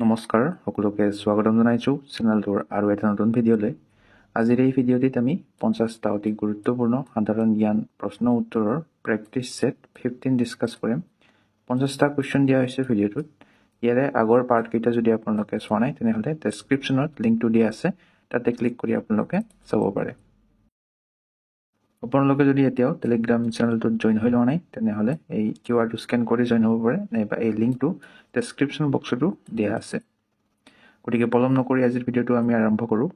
নমস্কাৰ সকলোকে স্বাগতম জনাইছো চেনেলটোৰ আৰু এটা নতুন ভিডিঅ'লৈ। আজিৰ এই ভিডিঅ'টিত আমি 50টা অতি গুৰুত্বপূৰ্ণ সাধাৰণ জ্ঞান প্ৰশ্ন উত্তৰৰ প্ৰেক্টিছ সেট 15 ডিসকাস কৰিম। 50টা কোৱেশ্চন দিয়া হৈছে ভিডিঅ'টোত। ইয়াৰে আগৰ পাৰ্ট কেইটা যদি আপোনালোকে চোৱা নাই তেনেহ'লে ডেসক্ৰিপচনত লিংকটো দিয়া আছে, তাতে ক্লিক কৰি আপোনালোকে চাব পাৰে। আপোনালোকে যদি এতিয়াও টেলিগ্ৰাম চেনেলটোত জইন হৈ লোৱা নাই তেনেহ'লে এই কিউআৰটো স্কেন কৰি জইন হ'ব পাৰে, নাইবা এই লিংকটো ডেসক্ৰিপচন বক্সতো দিয়া আছে। গতিকে পলম নকৰি আজিৰ ভিডিঅ'টো আমি আৰম্ভ কৰোঁ।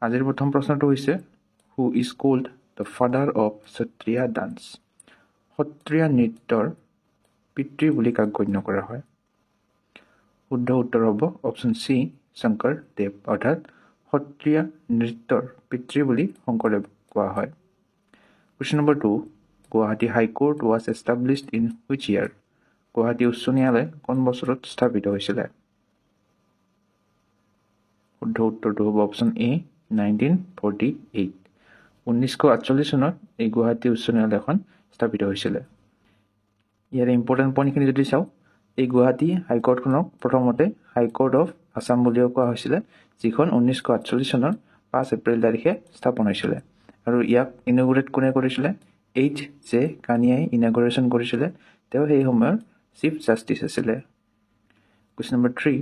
আজিৰ প্ৰথম প্ৰশ্নটো হৈছে who is called the father of Sattriya dance? Sattriya নৃত্যৰ পিতৃ বুলি কাক গণ্য কৰা হয়? শুদ্ধ উত্তৰ হ'ব অপশ্যন চি, শংকৰ দেৱ, অৰ্থাৎ সত্ৰীয়া নৃত্যৰ পিতৃ বুলি শংকৰদেৱ কোৱা হয়। Question number 2. Guwahati High Court was established in which year? Guwahati উচ্চ ন্যায়ালয় কোন বছৰত স্থাপিত হৈছিলে? শুদ্ধ উত্তৰটো হ'ব অপশ্যন এ, 1948। 1948 চনত এই গুৱাহাটী উচ্চ ন্যায়ালয়খন স্থাপিত হৈছিলে। ইয়াৰ ইম্পৰ্টেণ্ট পইণ্টখিনি যদি চাওঁ, এই গুৱাহাটী হাইকোৰ্টখনক প্ৰথমতে হাইকোৰ্ট অফ আছাম বুলিও কোৱা হৈছিলে, যিখন 1948 চনৰ 5 এপ্ৰিল তাৰিখে স্থাপন হৈছিলে। আৰু ইয়াক ইনগুৰেট কোনে কৰিছিলে? H.J. কানিয়াই ইনগুৰেশ্যন কৰিছিলে। তেওঁ সেই সময়ৰ চিফ জাষ্টিচ আছিলে। Question number 3.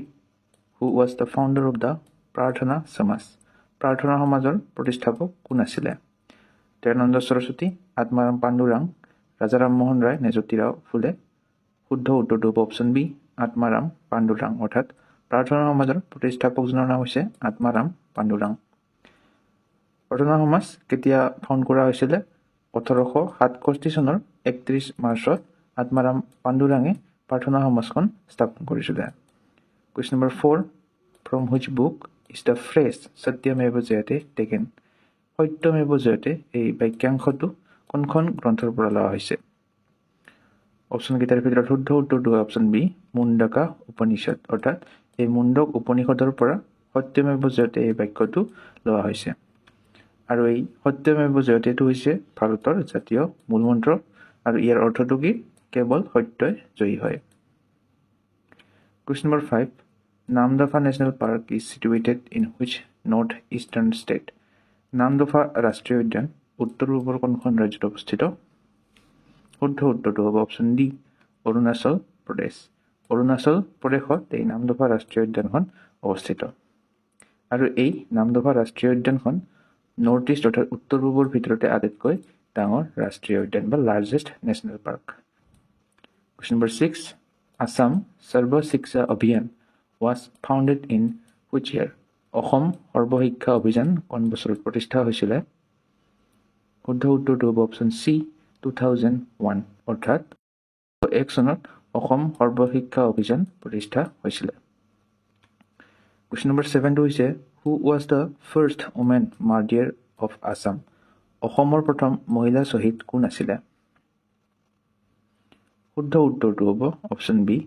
Who was the founder of the প্ৰাৰ্থনা সমাজ? প্ৰাৰ্থনা সমাজৰ প্ৰতিষ্ঠাপক কোন আছিলে? দয়ানন্দ সৰস্বতী, আত্মাৰাম পাণ্ডুৰাং, ৰাজা ৰামমোহন ৰায় নে জ্যোতিৰাও ফুলে? শুদ্ধ উত্তৰটো হ'ব অপশ্যন বি, আত্মাৰাম পাণ্ডুৰাং, অৰ্থাৎ প্ৰাৰ্থনা সমাজৰ প্ৰতিষ্ঠাপকজনৰ নাম হৈছে আত্মাৰাম পাণ্ডুৰাং। প্ৰাৰ্থনা সমাজ কেতিয়া ফাউণ্ড কৰা হৈছিলে? 1867 চনৰ 31 মাৰ্চত আত্মাৰাম পাণ্ডুৰাঙে প্ৰাৰ্থনা সমাজখন স্থাপন কৰিছিলে। Question number 4. From which book is the phrase Satyameva Jayate taken? Satyameva Jayate এই বাক্যাংশটো কোনখন গ্ৰন্থৰ পৰা লোৱা হৈছে? অপশ্যনকেইটাৰ ভিতৰত শুদ্ধ উত্তৰটো হয় অপশ্যন বি, মুণ্ডকা উপনিষদ, অৰ্থাৎ এই মুণ্ডক উপনিষদৰ পৰা সত্যমেৱ জয়তে এই বাক্যটো লোৱা হৈছে। আৰু এই সত্যমেৱ জয়তেটো হৈছে ভাৰতৰ জাতীয় মূলমন্ত্ৰ, আৰু ইয়াৰ অৰ্থটো কি? কেৱল সত্যই জয়ী হয়। Question number 5. Namdapha national park is situated in which north eastern state? Namdapha ৰাষ্ট্ৰীয় উদ্যান উত্তৰ পূবৰ কোনখন ৰাজ্যত অৱস্থিত? শুদ্ধ উত্তৰটো হ'ব অপশ্যন ডি, অৰুণাচল প্ৰদেশ। অৰুণাচল প্ৰদেশত এই নামদফা ৰাষ্ট্ৰীয় উদ্যানখন অৱস্থিত। আৰু এই নামদফা ৰাষ্ট্ৰীয় উদ্যানখন নৰ্থ ইষ্ট অৰ্থাৎ উত্তৰ পূবৰ ভিতৰতে আটাইতকৈ ডাঙৰ ৰাষ্ট্ৰীয় উদ্যান বা largest national park. Question number 6. Assam Sarva Shiksha Abhiyan was founded in which year? Assam Sarva Shiksha Abhiyan কোন বছৰত প্ৰতিষ্ঠা হৈছিলে? শুদ্ধ উত্তৰটো হ'ব অপশ্যন চি, 2001, অৰ্থাৎ 2001 চনত অসম সৰ্বশিক্ষা অভিযান প্ৰতিষ্ঠা হৈছিলে। কুৱেশ্যন নম্বৰ 7টো হৈছে who was the first women martyr of Assam? অসমৰ প্ৰথম মহিলা শ্বহীদ কোন আছিলে? শুদ্ধ উত্তৰটো হ'ব অপশ্যন বি,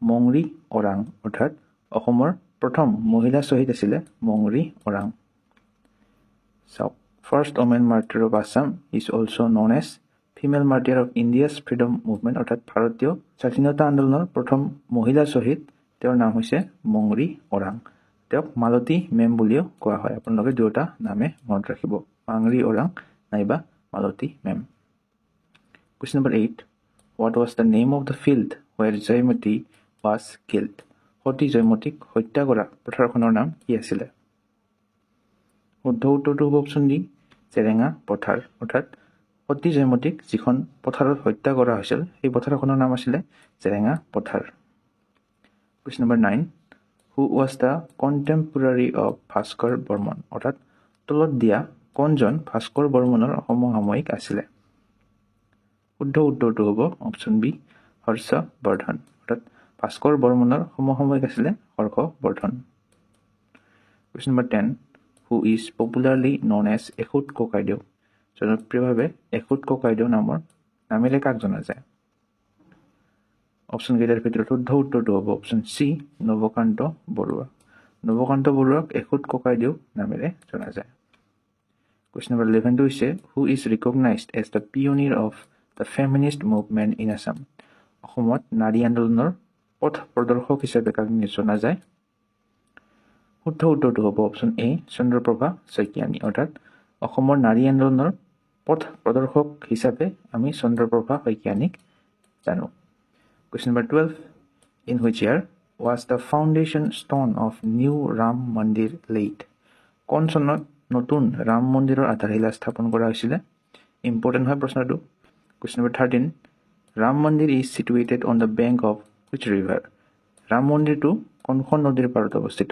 মংৰি অৰাং, অৰ্থাৎ অসমৰ প্ৰথম মহিলা শ্বহীদ আছিলে মংৰি অৰাং। চাওক, first women martyr of Assam is also' known as female martyr of India's freedom movement, অৰ্থাৎ ভাৰতীয় স্বাধীনতা আন্দোলনৰ প্ৰথম মহিলা শ্বহীদ, তেওঁৰ নাম হৈছে মংৰি অৰাং। তেওঁক মালতী মেম বুলিও কোৱা হয়। আপোনালোকে দুয়োটা নামে মনত ৰাখিব, মংৰি অৰাং নাইবা Malati Mem. Question number 8. What was the name of the field where Joymoti was killed? Sati জয়মতীক হত্যা কৰা পথাৰখনৰ নাম কি আছিলে? শুদ্ধ উত্তৰটো হ'ব অপশ্যন ডি, জেৰেঙা পথাৰ, অৰ্থাৎ সতী জয়মতীক যিখন পথাৰত হত্যা কৰা হৈছিল সেই পথাৰখনৰ নাম আছিলে Jerenga Pathar. Question number 9. Who was the contemporary of Bhaskar Varman? অৰ্থাৎ তলত দিয়া কোনজন ভাস্কৰ বৰ্মনৰ সমসাময়িক আছিলে? শুদ্ধ উত্তৰটো হ'ব অপশ্যন বি, হৰ্ষ বৰ্ধন, অৰ্থাৎ ভাস্কৰ বৰ্মনৰ সমসাময়িক আছিলে Harsha Vardhan. Question number 10. Who is popularly known as Ekhut Kakaideu? জনপ্ৰিয়ভাৱে এখুত ককাইদেউ নামেৰে কাক জনা যায়? অপশ্যনকেইটাৰ ভিতৰত শুদ্ধ উত্তৰটো হ'ব অপশ্যন চি, নৱকান্ত বৰুৱা। নৱকান্ত বৰুৱাক এখুত ককাইদেউ নামেৰে জনা যায়। কুৱেশ্যন নম্বৰ 11টো হৈছে who is recognized as the pioneer of the feminist movement in Assam? অসমত নাৰী আন্দোলনৰ পথ প্ৰদৰ্শক হিচাপে কাক জনা যায়? শুদ্ধ উত্তৰটো হ'ব অপশ্যন এ চন্দ্ৰপ্ৰভা শইকীয়ানী। অৰ্থাৎ অসমৰ নাৰী আন্দোলনৰ পথ প্ৰদৰ্শক হিচাপে আমি চন্দ্ৰপ্ৰভা শইকীয়ানীক জানো। Question number 12. In which year was the foundation stone of new Ram Mandir laid? কোন চনত নতুন ৰাম মন্দিৰৰ আধাৰশিলা স্থাপন কৰা হৈছিলে? ইম্পৰ্টেণ্ট হয় প্ৰশ্নটো। Question number 13. Ram Mandir is situated on the bank of which river? Ram মন্দিৰটো কোনখন নদীৰ পাৰত অৱস্থিত?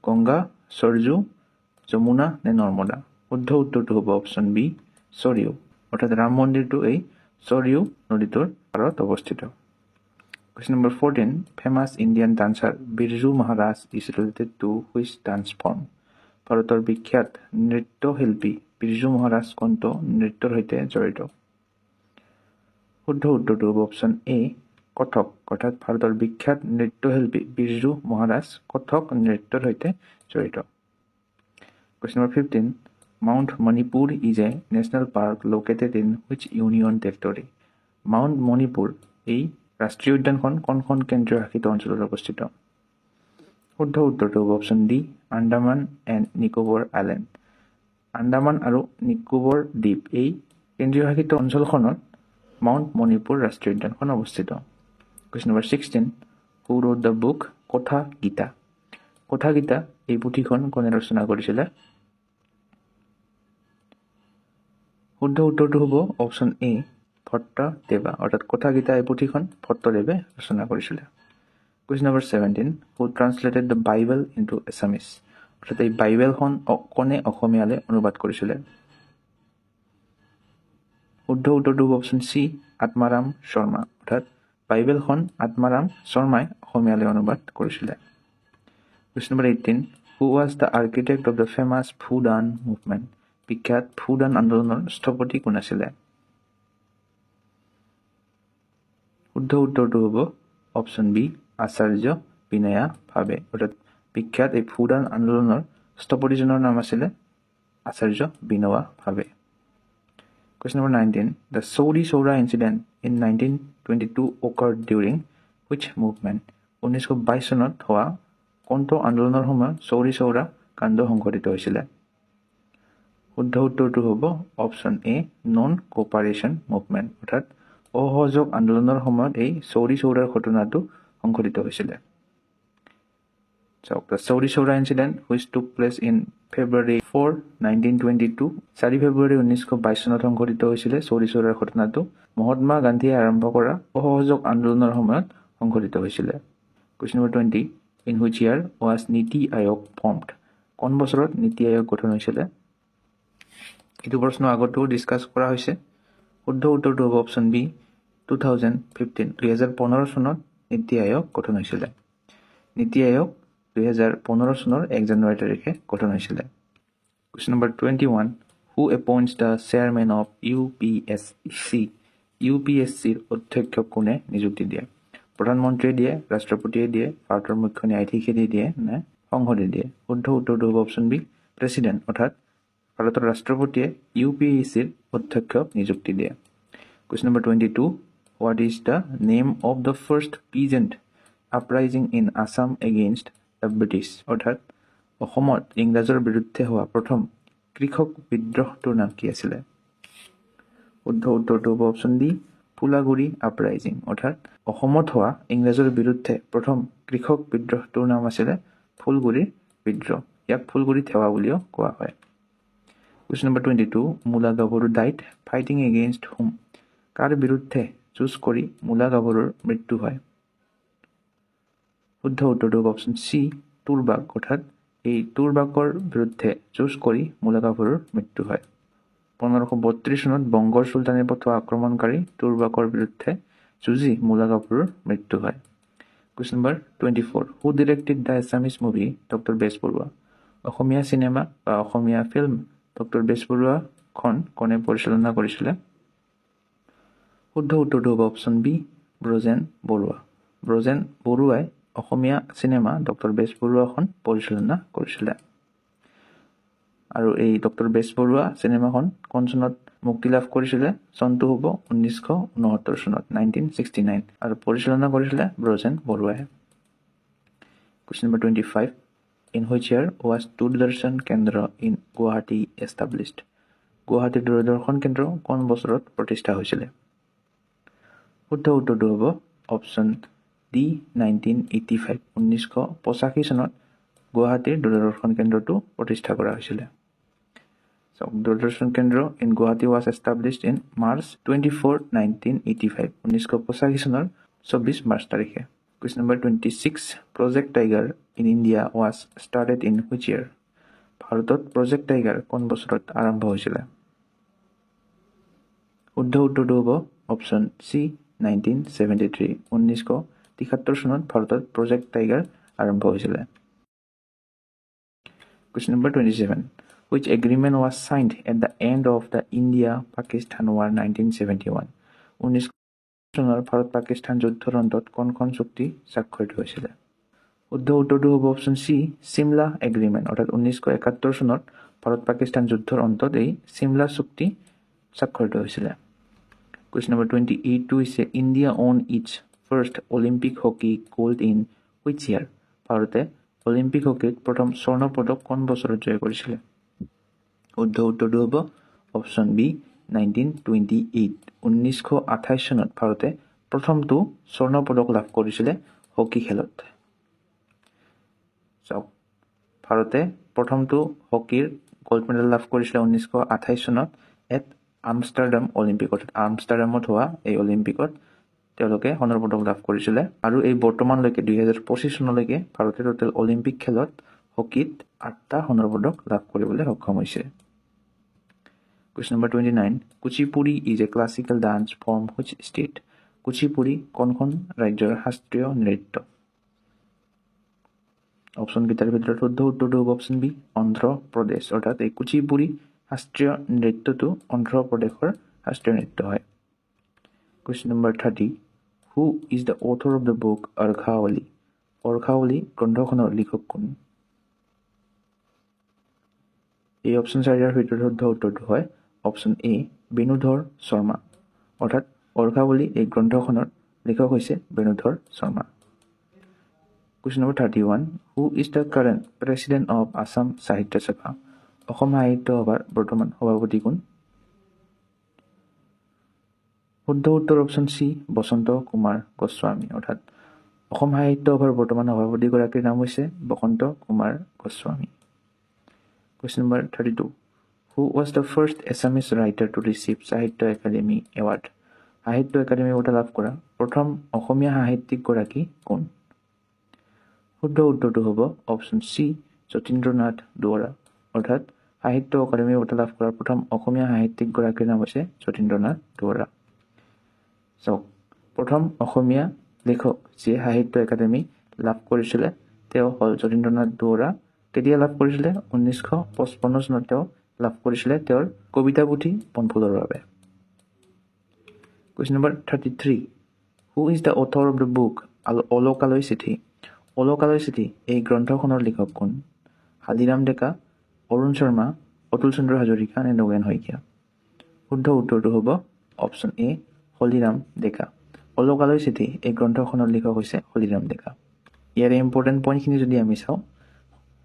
গংগা, সৰজু, যমুনা নে নৰ্মদা? শুদ্ধ উত্তৰটো হ'ব অপশ্যন বি সৰিয়ু। অৰ্থাৎ ৰাম মন্দিৰটো এই সৰিয়ু নদীটোৰ পাৰত অৱস্থিত। Question number 14. Famous Indian dancer Birju Maharaj is related to which dance form? ভাৰতৰ বিখ্যাত নৃত্যশিল্পী বিৰজু মহাৰাজ কোনটো নৃত্যৰ সৈতে জড়িত? শুদ্ধ উত্তৰটো হ'ব অপশ্যন এ কথক। অৰ্থাৎ ভাৰতৰ বিখ্যাত নৃত্যশিল্পী বিৰজু মহাৰাজ কথক নৃত্যৰ সৈতে জড়িত। Question number 15. Mount Manipur is a national park located in which union territory? Mount Manipur এই ৰাষ্ট্ৰীয় উদ্যানখন কোনখন কেন্দ্ৰীয় শাসিত অঞ্চলত অৱস্থিত? শুদ্ধ উত্তৰটো হ'ব option D Andaman and Nicobar island. Andaman আৰু নিকোবৰ দ্বীপ এই কেন্দ্ৰীয় শাসিত অঞ্চলখনত মাউণ্ট মণিপুৰ ৰাষ্ট্ৰীয় উদ্যানখন অৱস্থিত। Question number 16. Who wrote the book কথা গীতা? কথা গীতা এই পুথিখন কোনে ৰচনা কৰিছিলে? শুদ্ধ উত্তৰটো হ'ব অপশ্যন এ ভট্টদেৱা। অৰ্থাৎ কথা গীতা এই পুথিখন ভট্টদেৱে ৰচনা কৰিছিলে। Question number 17. Who translated the Bible into Assamese? অৰ্থাৎ এই বাইবেলখন কোনে অসমীয়ালৈ অনুবাদ কৰিছিলে? শুদ্ধ উত্তৰটো হ'ব অপশ্যন চি আত্মাৰাম শৰ্মা। অৰ্থাৎ বাইবেলখন আত্মাৰাম শৰ্মাই অসমীয়ালৈ অনুবাদ কৰিছিলে। Question number 18. Who was the architect of the famous Bhoodan movement? বিখ্যাত ভূদান আন্দোলনৰ স্থপতি কোন আছিলে? শুদ্ধ উত্তৰটো হ'ব অপশ্যন বি আচাৰ্য বিনয়া ভাবে। অৰ্থাৎ বিখ্যাত এই ভূদান আন্দোলনৰ স্থপতিজনৰ নাম আছিলে আচাৰ্য বিনোৱা ভাবে। Question number 19. The Chauri Chaura incident in 1922 occurred during which movement? 1922 চনত হোৱা কোনটো আন্দোলনৰ সময়ত চৌৰি চৌৰা কাণ্ড সংঘটিত হৈছিলে? শুদ্ধ উত্তৰটো হ'ব অপশ্যন এ নন কোপাৰেশ্যন মুভমেণ্ট। অৰ্থাৎ অসহযোগ আন্দোলনৰ সময়ত এই চৌৰি চৌৰাৰ ঘটনাটো সংঘটিত হৈছিলে। চাওক, the Chauri Chaura incident which took place in February 4, 1922 4 ফেব্ৰুৱাৰী 1922 চনত সংঘটিত হৈছিলে। চৌৰি চৌৰাৰ ঘটনাটো মহাত্মা গান্ধীয়ে আৰম্ভ কৰা অসহযোগ আন্দোলনৰ সময়ত সংঘটিত হৈছিলে। Question number 20. In which year was নীতি আয়োগ formed? কোন বছৰত নীতি আয়োগ গঠন হৈছিলে? এইটো প্ৰশ্ন আগতেও ডিছকাছ কৰা হৈছে। শুদ্ধ উত্তৰটো হ'ব অপশ্যন বি 2015 2015 চনত নীতি আয়োগ গঠন হৈছিলে। নীতি আয়োগ 2015 চনৰ 1 জানুৱাৰী তাৰিখে গঠন হৈছিলে। Question number 21. Who appoints the chairman of UPSC? UPSCৰ অধ্যক্ষ কোনে নিযুক্তি দিয়ে? প্ৰধানমন্ত্ৰীয়ে দিয়ে, ৰাষ্ট্ৰপতিয়ে দিয়ে, ভাৰতৰ মুখ্য ন্যায়াধীশে দিয়ে নে সংসদে দিয়ে? শুদ্ধ উত্তৰটো হ'ব অপশ্যন বি প্ৰেচিডেণ্ট। অৰ্থাৎ ভাৰতৰ ৰাষ্ট্ৰপতিয়ে UPSCৰ অধ্যক্ষক নিযুক্তি দিয়ে। Question number 22. What is the name of the first peasant uprising in Assam against the British? অৰ্থাৎ অসমত ইংৰাজৰ বিৰুদ্ধে হোৱা প্ৰথম কৃষক বিদ্ৰোহটোৰ নাম কি আছিলে? শুদ্ধ উত্তৰটো হ'ব অপশ্যন ডি ফুলাগুৰি আপৰাইজিং। অৰ্থাৎ অসমত হোৱা ইংৰাজৰ বিৰুদ্ধে প্ৰথম কৃষক বিদ্ৰোহটোৰ নাম আছিলে ফুলগুৰি বিদ্ৰোহ। ইয়াক ফুলগুৰি থেৱা বুলিও কোৱা হয়। Question number 22. মূলা গাভৰু ডাইট ফাইটিং এগেইনষ্ট হুম? কাৰ বিৰুদ্ধে যুঁজ কৰি মূলা গাভৰুৰ মৃত্যু হয়? শুদ্ধ উত্তৰটো হ'ব অপশ্যন চি তুৰবাগ। অৰ্থাৎ এই তুৰবাগৰ বিৰুদ্ধে যুঁজ কৰি মূলা গাভৰুৰ মৃত্যু হয়। 1532 চনত বংগৰ চুলতানে পঠোৱা আক্ৰমণকাৰী তুৰবাগৰ বিৰুদ্ধে যুঁজি মূলা গাভৰুৰ মৃত্যু হয়। Question number 24. Who directed the Assamese movie doctor Bezbaruah? Asomiya cinema বা অসমীয়া ফিল্ম ডক্টৰ বেজবৰুৱাখন কোনে পৰিচালনা কৰিছিলে? শুদ্ধ উত্তৰটো হ'ব অপশ্যন বি ব্ৰজেন বৰুৱা। ব্ৰজেন বৰুৱাই অসমীয়া চিনেমা ডক্টৰ বেজবৰুৱাখন পৰিচালনা কৰিছিলে। আৰু এই ডক্টৰ বেজবৰুৱা চিনেমাখন কোন চনত মুক্তি লাভ কৰিছিলে চনটো হ'ব 1969 চনত 1969 আৰু পৰিচালনা কৰিছিলে ব্ৰজেন বৰুৱাই Question number 25 In which year was Doordarshan Kendra in Guwahati established Guwahati দূৰদৰ্শন কেন্দ্ৰ কোন বছৰত প্ৰতিষ্ঠা হৈছিলে শুদ্ধ উত্তৰটো হ'ব অপচন ডি 1985 1985 চনত গুৱাহাটীৰ দূৰদৰ্শন কেন্দ্ৰটো প্ৰতিষ্ঠা কৰা হৈছিলে So Doordarshan Kendra in Guwahati was established in March 24 1985 1985 চনৰ 24 মাৰ্চ তাৰিখে Question number 26 Project Tiger in India was started in which year ভাৰতত Project Tiger কোন বছৰত আৰম্ভ হৈছিলে শুদ্ধ উত্তৰটো হ'ব অপচন সি 1973 1973 চনত ভাৰতত Project Tiger আৰম্ভ হৈছিলে Question number 27 Which agreement was signed at the end of the India-Pakistan War 1971 1971 চনৰ ভাৰত-পাকিস্তান যুদ্ধৰ অন্তত কোনখন চুক্তি স্বাক্ষৰিত হৈছিলে শুদ্ধ উত্তৰটো হ'ব অপচন সি চিমলা এগ্ৰিমেণ্ট অৰ্থাৎ 1971 চনত ভাৰত-পাকিস্তান যুদ্ধৰ অন্তত এই চিমলা চুক্তি স্বাক্ষৰিত হৈছিলে Question number 28 is India won its first Olympic hockey gold in which year ভাৰতে অলিম্পিক হকীত প্ৰথম স্বৰ্ণ পদক কোন বছৰত জয় কৰিছিলে শুদ্ধ উত্তৰটো হ'ব অপচন বি 1928 1928 চনত ভাৰতে প্ৰথমটো স্বৰ্ণ পদক লাভ কৰিছিলে হকী খেলত ভাৰতে প্ৰথমটো হকীৰ গোল্ড মেডেল লাভ কৰিছিলে 1928 চনত এট আমষ্টাৰডাম অলিম্পিকত আমষ্টাৰডামত হোৱা এই অলিম্পিকত তেওঁলোকে সোণৰ পদক লাভ কৰিছিলে আৰু এই বৰ্তমানলৈকে 2025 চনলৈকে ভাৰতে টোটেল অলিম্পিক খেলত হকীত 8টা সোণৰ পদক লাভ কৰিবলৈ সক্ষম হৈছে Question number 29 Kuchipudi is a classical dance from which state Kuchipudi কোনখন ৰাজ্যৰ শাস্ত্ৰীয় নৃত্য অপচন কেইটাৰ ভিতৰত শুদ্ধ উত্তৰটো হ'ব অপচন বি অন্ধ্ৰ প্ৰদেশ অৰ্থাৎ এই কুচিপুড়ি শাস্ত্ৰীয় নৃত্যটো অন্ধ্ৰ প্ৰদেশৰ শাস্ত্ৰীয় নৃত্য হয় Question number 30 Who is the author of the book Arghavali Arghavali গ্ৰন্থখনৰ লিখক কোন এই অপচন চাৰিটাৰ ভিতৰত শুদ্ধ উত্তৰটো হয় অপচন এ বেণুধৰ শৰ্মা অৰ্থাৎ অৰ্ঘাৱলী এই গ্ৰন্থখনৰ লেখক হৈছে Benudhar Sharma Question number 31 Who is the current president of Assam Sahitya Sabha Assam সাহিত্য সভাৰ বৰ্তমান সভাপতি কোন শুদ্ধ উত্তৰ অপচন সি বসন্ত কুমাৰ গোস্বামী অৰ্থাৎ অসম সাহিত্য সভাৰ বৰ্তমান সভাপতি গৰাকীৰ নাম হৈছে বসন্ত Kumar Goswami Question number 32 Who was the first Assamese writer to receive Sahitya Academy Award সাহিত্য একাডেমি বঁটা লাভ কৰা প্ৰথম অসমীয়া সাহিত্যিক গৰাকী কোন শুদ্ধ উত্তৰটো হ'ব অপচন সি যতীন্দ্ৰনাথ দুৱৰা অৰ্থাৎ সাহিত্য একাডেমি বঁটা লাভ কৰা প্ৰথম অসমীয়া সাহিত্যিক গৰাকীৰ নাম হৈছে যতীন্দ্ৰনাথ দুৱৰা প্ৰথম অসমীয়া লেখক যি সাহিত্য একাডেমি লাভ কৰিছিলে তেওঁ হ'ল যতীন্দ্ৰনাথ দুৱৰা কেতিয়া লাভ কৰিছিলে 1955 চনত তেওঁ লাভ কৰিছিলে তেওঁৰ কবিতা পুথি বনফুলৰ বাবে Question number 33 Who is the author of the book Olokaloi Chithi Olokaloi Chithi এই গ্ৰন্থখনৰ লেখক কোন হালিৰাম ডেকা অৰুণ শৰ্মা অতুল চন্দ্ৰ হাজৰিকা নে নগেন শইকীয়া শুদ্ধ উত্তৰটো হ'ব অপচন এ হলিৰাম ডেকা Olokaloi Chithi এই গ্ৰন্থখনৰ লেখক হৈছে হলিৰাম ডেকা ইয়াৰে ইম্পৰ্টেন্ট পইণ্টখিনি যদি আমি চাওঁ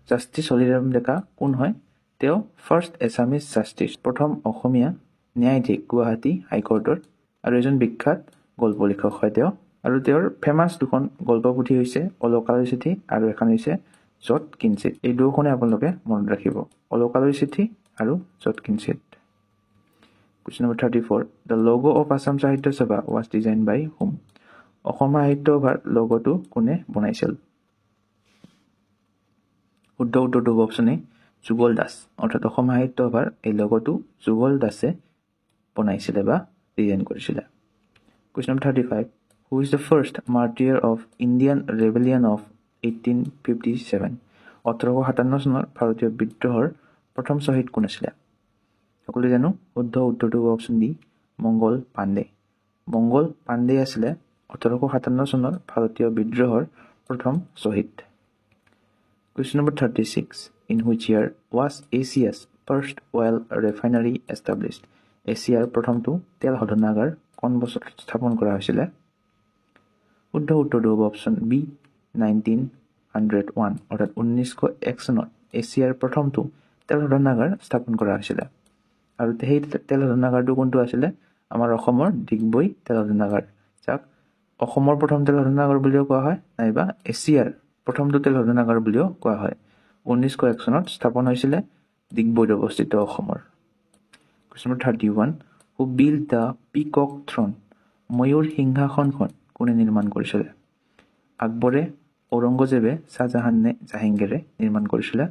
জাষ্টিস হলিৰাম ডেকা কোন হয় তেওঁ ফাৰ্ষ্ট এছামিজ জাষ্টিস প্ৰথম অসমীয়া ন্যায়াধীশ গুৱাহাটী হাইকোৰ্টৰ আৰু এজন বিখ্যাত গল্প লেখক হয় তেওঁ আৰু তেওঁৰ ফেমাছ দুখন গল্প পুথি হৈছে Olokaloi Chithi আৰু এখন হৈছে যত কিঞ্চিত এই দুখনে আপোনালোকে মনত ৰাখিব Olokaloi Chithi আৰু যত কিঞ্চিত Question number 34 The logo of Assam Sahitya Sabha was designed by whom Assam সাহিত্য সভাৰ লোগোটো কোনে বনাইছিল শুদ্ধ উত্তৰটো হ'ব অপচন এ যুগল দাস অৰ্থাৎ অসম সাহিত্য সভাৰ এই লোগোটো যুগল দাসে বনাইছিলে বা ডিজাইন কৰিছিলে Question number 35 Who is the first martyr of Indian Rebellion of 1857 1857 চনৰ ভাৰতীয় বিদ্ৰোহৰ প্ৰথম শ্বহীদ কোন আছিল সকলোৱে জানো শুদ্ধ উত্তৰটো হ'ব অপচন ডি মংগল পাণ্ডে আছিল 1857 চনৰ ভাৰতীয় বিদ্ৰোহৰ প্ৰথম শ্বহীদ Question number 36 In which year was Asia's first oil refinery established এছিয়াৰ প্ৰথমটো তেল শোধনাগাৰ কোন বছৰত স্থাপন কৰা হৈছিলে? শুদ্ধ উত্তৰটো হ'ব অপশ্যন বি 1901 অৰ্থাৎ 1901 চনত এছিয়াৰ প্ৰথমটো তেল শোধনাগাৰ স্থাপন কৰা হৈছিলে। আৰু সেই তেল শোধনাগাৰটো কোনটো আছিলে? আমাৰ অসমৰ ডিগবৈ তেল শোধনাগাৰ, যাক অসমৰ প্ৰথম তেল শোধনাগাৰ বুলিও কোৱা হয় নাইবা এছিয়াৰ প্ৰথমটো তেল শোধনাগাৰ বুলিও কোৱা হয়। 1901 চনত স্থাপন হৈছিলে ডিগবৈত অৱস্থিত অসমৰ। Question number 31. Who built the Peacock Throne? ময়ূৰ সিংহাসনখন কোনে নিৰ্মাণ কৰিছিলে? আকবৰে, ঔৰংগজেবে, শ্বাহজাহান নে জাহাংগীৰে নিৰ্মাণ কৰিছিলে?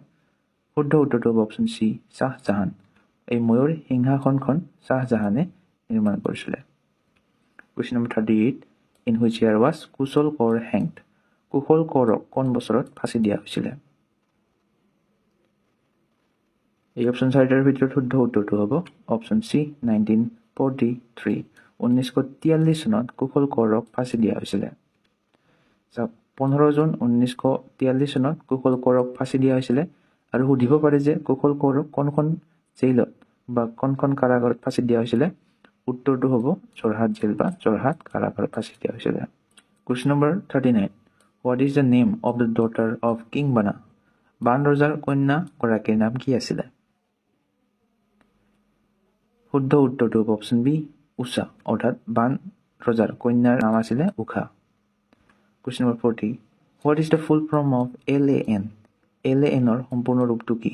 শুদ্ধ উত্তৰটো হ'ব অপশ্যন চি শ্বাহজাহান। এই ময়ূৰ সিংহাসনখন শ্বাহজাহানে নিৰ্মাণ কৰিছিলে। Question number 38. In which year was Kushal Konwar hanged? কুশল কোঁৱৰক কোন বছৰত ফাঁচি দিয়া হৈছিলে? এই অপশ্যন চাৰিটাৰ ভিতৰত শুদ্ধ উত্তৰটো হ'ব অপশ্যন চি 1943। 1943 চনত কুশল কোঁৱৰক ফাঁচি দিয়া হৈছিলে। 15 জুন 1943 চনত কুশল কোঁৱৰক ফাঁচি দিয়া হৈছিলে। আৰু সুধিব পাৰে যে কুশল কোঁৱৰক কোনখন জেইলত বা কোনখন কাৰাগাৰত ফাঁচি দিয়া হৈছিলে? উত্তৰটো হ'ব যোৰহাট জেল বা যোৰহাট কাৰাগাৰত ফাঁচি দিয়া হৈছিলে। Question number 39. What is the name of the daughter of King Bana? বান ৰজাৰ কন্যা গৰাকীৰ নাম কি আছিলে? শুদ্ধ উত্তৰটো হ'ব অপশ্যন বি উষা, অৰ্থাৎ বান ৰজাৰ কন্যাৰ নাম আছিলে Usha. Question number 40. What is the full form of LAN? LANৰ সম্পূৰ্ণ ৰূপটো কি?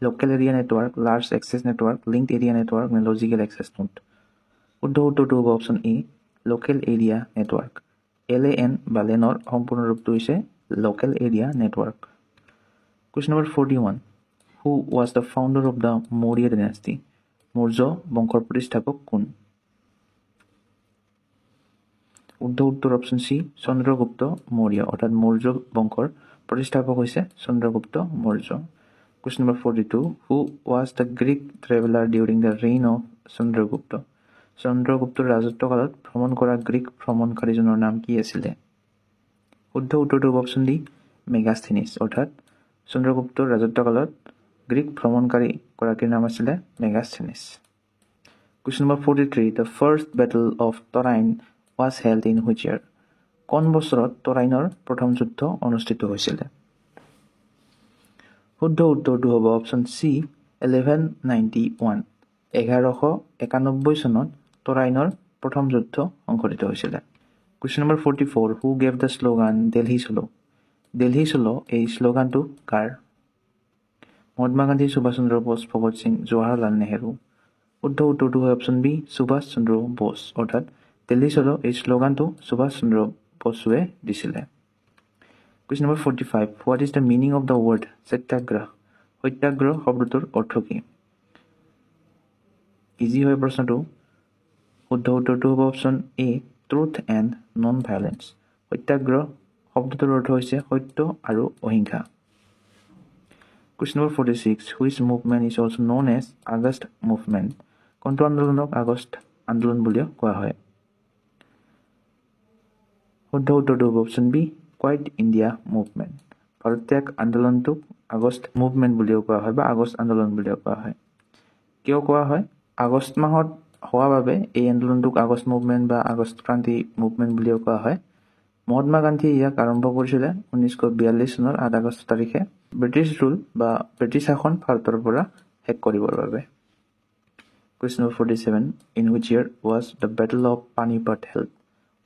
Local area network, large access network, linked area network নে লজিকেল এক্সেছ নোড? শুদ্ধ উত্তৰটো হ'ব option A local area network. LAN বা লেনৰ সম্পূৰ্ণ ৰূপটো হৈছে local area network. Question number 41. Who was the founder of the Maurya dynasty? Maurya বংশৰ প্ৰতিষ্ঠাপক কোন? শুদ্ধ উত্তৰ অপশ্যন চি চন্দ্ৰগুপ্ত মৌৰ্য, অৰ্থাৎ মৌৰ্য বংশৰ প্ৰতিষ্ঠাপক হৈছে Chandragupta Maurya. Question number 42. Who was the Greek traveler during the reign of Chandragupta? চন্দ্ৰগুপ্তৰ ৰাজত্বকালত ভ্ৰমণ কৰা গ্ৰীক ভ্ৰমণকাৰীজনৰ নাম কি আছিলে? শুদ্ধ উত্তৰটো হ'ব অপশ্যন ডি মেগাস্থেনিছ, অৰ্থাৎ চন্দ্ৰগুপ্তৰ ৰাজত্বকালত গ্ৰীক ভ্ৰমণকাৰী গৰাকীৰ নাম আছিলে Megasthenes. Question number 43. The first battle of Torain was held in which year? কোন বছৰত তৰাইনৰ প্ৰথম যুদ্ধ অনুষ্ঠিত হৈছিলে? শুদ্ধ উত্তৰটো হ'ব অপশ্যন চি 1191। 1191 চনত তৰাইনৰ প্ৰথম যুদ্ধ সংঘটিত হৈছিলে। Question number 44. Who gave the slogan Delhi Cholo? Delhi চলো এই শ্লোগানটো কাৰ? মহাত্মা গান্ধী, সুভাষ চন্দ্ৰ বোস, ভগত সিং, জৱাহৰলাল নেহৰু? শুদ্ধ উত্তৰটো হয় অপশ্যন বি সুভাষ চন্দ্ৰ বোস, অৰ্থাৎ দিল্লী চলো এই শ্লোগানটো সুভাষ চন্দ্ৰ বসুৱে দিছিলে। Question number 45. What is the meaning of the word সত্যাগ্ৰহ? সত্যাগ্ৰহ শব্দটোৰ অৰ্থ কি? ইজি হয় প্ৰশ্নটো। শুদ্ধ উত্তৰটো হ'ব option A truth and non violence. Satyagraha শব্দটোৰ অৰ্থ হৈছে সত্য আৰু অহিংসা। Question number 46. Which movement is also known as August movement? কোনটো আন্দোলনক আগষ্ট আন্দোলন বুলিও কোৱা হয়? শুদ্ধ উত্তৰটো হ'ব option B quit India movement. ভাৰত ত্যাগ আন্দোলনটোক আগষ্ট মুভমেণ্ট বুলিও কোৱা হয় বা আগষ্ট আন্দোলন বুলিও কোৱা হয়। কিয় কোৱা হয়? আগষ্ট মাহত হোৱা বাবে এই আন্দোলনটোক আগষ্ট মুভমেণ্ট বা আগষ্ট ক্ৰান্তি মুভমেণ্ট বুলিও কোৱা হয়। মহাত্মা গান্ধীয়ে ইয়াক আৰম্ভ কৰিছিলে 1942 চনৰ 8 আগষ্ট তাৰিখে ব্ৰিটিছ ৰুল বা ব্ৰিটিছ শাসন ভাৰতৰ পৰা শেষ কৰিবৰ বাবে। Question number 47. In which year was the Battle of Panipat held?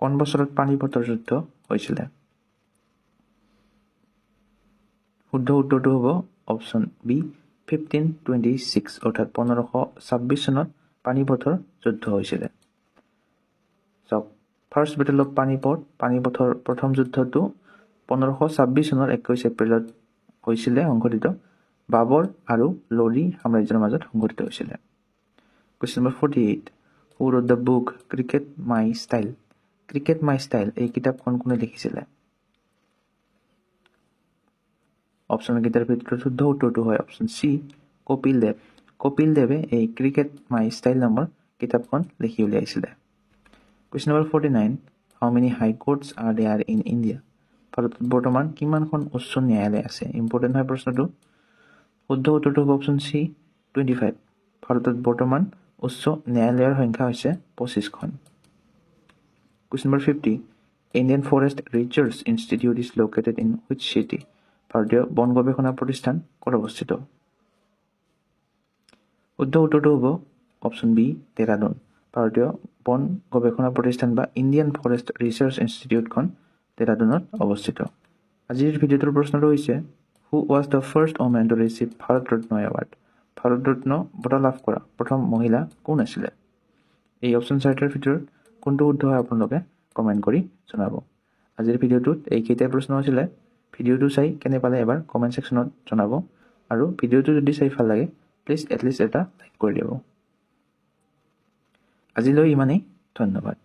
কোন বছৰত পানিপথৰ যুদ্ধ হৈছিলে? শুদ্ধ উত্তৰটো হ'ব অপশ্যন বি 1526, অৰ্থাৎ 1526 চনত পানিপথৰ যুদ্ধ হৈছিলে। চাওক, ফাৰ্ষ্ট বেটেল অফ পানিপথ, পানিপথৰ প্ৰথম যুদ্ধটো 1526 চনৰ 21 এপ্ৰিলত হৈছিলে সংঘটিত। বাবৰ আৰু লোডি সাম্ৰাজ্যৰ মাজত সংঘটিত হৈছিলে। Question number 48. Who wrote the book Cricket My Style? Cricket my style এই কিতাপখন কোনে লিখিছিলে? অপশ্যনকেইটাৰ ভিতৰত শুদ্ধ উত্তৰটো হয় অপশ্যন চি কপিল দেৱ। কপিল দেৱে এই ক্ৰিকেট মাই ষ্টাইল নামৰ কিতাপখন লিখি উলিয়াইছিলে। Question number 49. How many high courts are there in India? ভাৰতত বৰ্তমান কিমানখন উচ্চ ন্যায়ালয় আছে? ইম্পৰ্টেণ্ট হয় প্ৰশ্নটো। শুদ্ধ উত্তৰটো হ'ব অপশ্যন চি 25। ভাৰতত বৰ্তমান উচ্চ ন্যায়ালয়ৰ সংখ্যা হৈছে 25খন। Question number 50. Indian Forest Research Institute is located in which city? ভাৰতীয় বন গৱেষণা প্ৰতিষ্ঠান ক'ত অৱস্থিত? শুদ্ধ উত্তৰটো হ'ব অপশ্যন বি দেৰাদুন। ভাৰতীয় বন গৱেষণা প্ৰতিষ্ঠান বা ইণ্ডিয়ান ফৰেষ্ট ৰিচাৰ্চ ইনষ্টিটিউটখন দেৰাদুনত অৱস্থিত। আজিৰ ভিডিঅ'টোৰ প্ৰশ্নটো হৈছে who was the first women to receive Bharat Ratna award? Bharat Ratna বঁটা লাভ কৰা প্ৰথম মহিলা কোন আছিলে? এই অপশ্যন চাৰিটাৰ ভিতৰত কোনটো শুদ্ধ হয় আপোনালোকে কমেণ্ট কৰি জনাব। আজিৰ ভিডিঅ'টোত এইকেইটাই প্ৰশ্ন আছিলে। ভিডিঅ'টো চাই কেনে পালে এবাৰ কমেণ্ট ছেকশ্যনত জনাব আৰু ভিডিঅ'টো যদি চাই ভাল লাগে প্লিজ এটলিষ্ট এটা লাইক কৰি দিব। আজিলৈ ইমানেই, ধন্যবাদ।